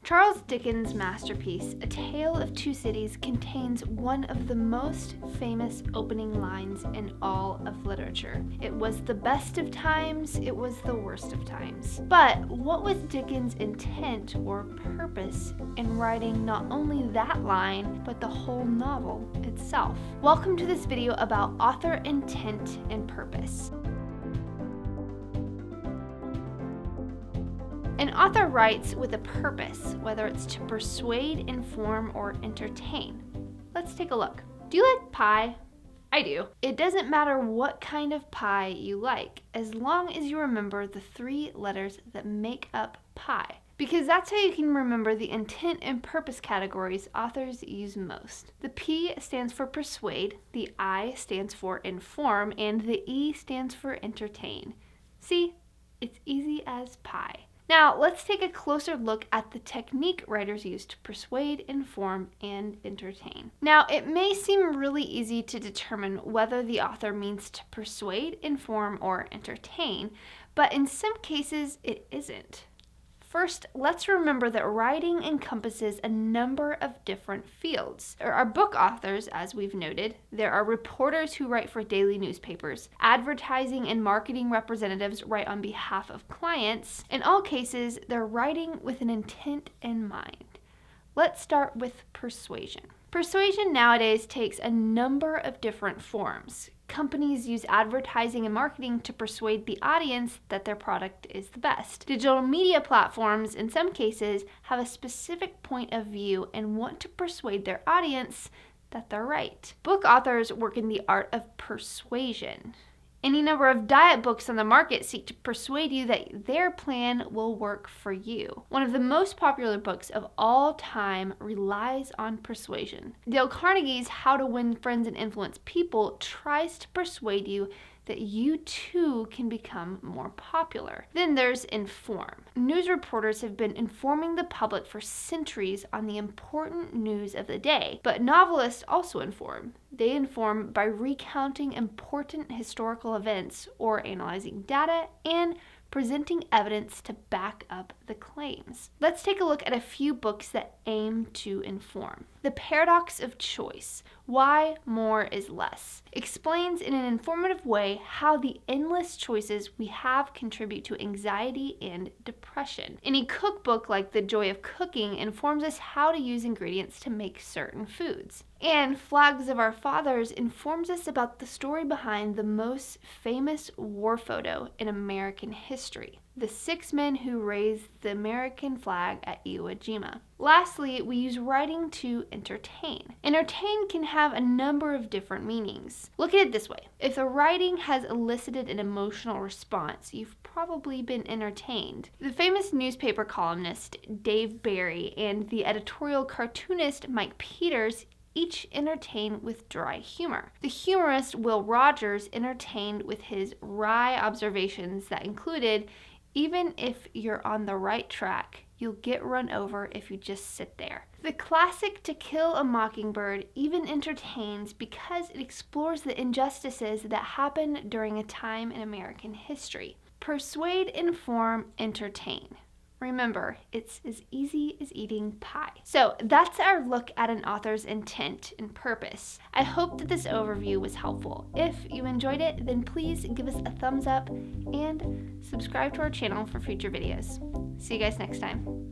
Charles Dickens' masterpiece, A Tale of Two Cities, contains one of the most famous opening lines in all of literature. It was the best of times, it was the worst of times. But what was Dickens' intent or purpose in writing not only that line, but the whole novel itself? Welcome to this video about author intent and purpose. An author writes with a purpose, whether it's to persuade, inform, or entertain. Let's take a look. Do you like pie? I do. It doesn't matter what kind of pie you like, as long as you remember the 3 letters that make up pie. Because that's how you can remember the intent and purpose categories authors use most. The P stands for persuade, the I stands for inform, and the E stands for entertain. See? It's easy as pie. Now, let's take a closer look at the technique writers use to persuade, inform, and entertain. Now, it may seem really easy to determine whether the author means to persuade, inform, or entertain, but in some cases, it isn't. First, let's remember that writing encompasses a number of different fields. There are book authors, as we've noted. There are reporters who write for daily newspapers. Advertising and marketing representatives write on behalf of clients. In all cases, they're writing with an intent in mind. Let's start with persuasion. Persuasion nowadays takes a number of different forms. Companies use advertising and marketing to persuade the audience that their product is the best. Digital media platforms, in some cases, have a specific point of view and want to persuade their audience that they're right. Book authors work in the art of persuasion. Any number of diet books on the market seek to persuade you that their plan will work for you. One of the most popular books of all time relies on persuasion. Dale Carnegie's How to Win Friends and Influence People tries to persuade you that you too can become more popular. Then there's inform. News reporters have been informing the public for centuries on the important news of the day, but novelists also inform. They inform by recounting important historical events or analyzing data and presenting evidence to back up the claims. Let's take a look at a few books that aim to inform. The Paradox of Choice, Why More is Less, explains in an informative way how the endless choices we have contribute to anxiety and depression. Any cookbook like The Joy of Cooking informs us how to use ingredients to make certain foods. And Flags of Our Fathers informs us about the story behind the most famous war photo in American history, the 6 men who raised the American flag at Iwo Jima. Lastly, we use writing to entertain. Entertain can have a number of different meanings. Look at it this way. If the writing has elicited an emotional response, you've probably been entertained. The famous newspaper columnist Dave Barry and the editorial cartoonist Mike Peters each entertain with dry humor. The humorist Will Rogers entertained with his wry observations that included, even if you're on the right track, you'll get run over if you just sit there. The classic To Kill a Mockingbird even entertains because it explores the injustices that happened during a time in American history. Persuade, inform, entertain. Remember, it's as easy as eating pie. So that's our look at an author's intent and purpose. I hope that this overview was helpful. If you enjoyed it, then please give us a thumbs up and subscribe to our channel for future videos. See you guys next time.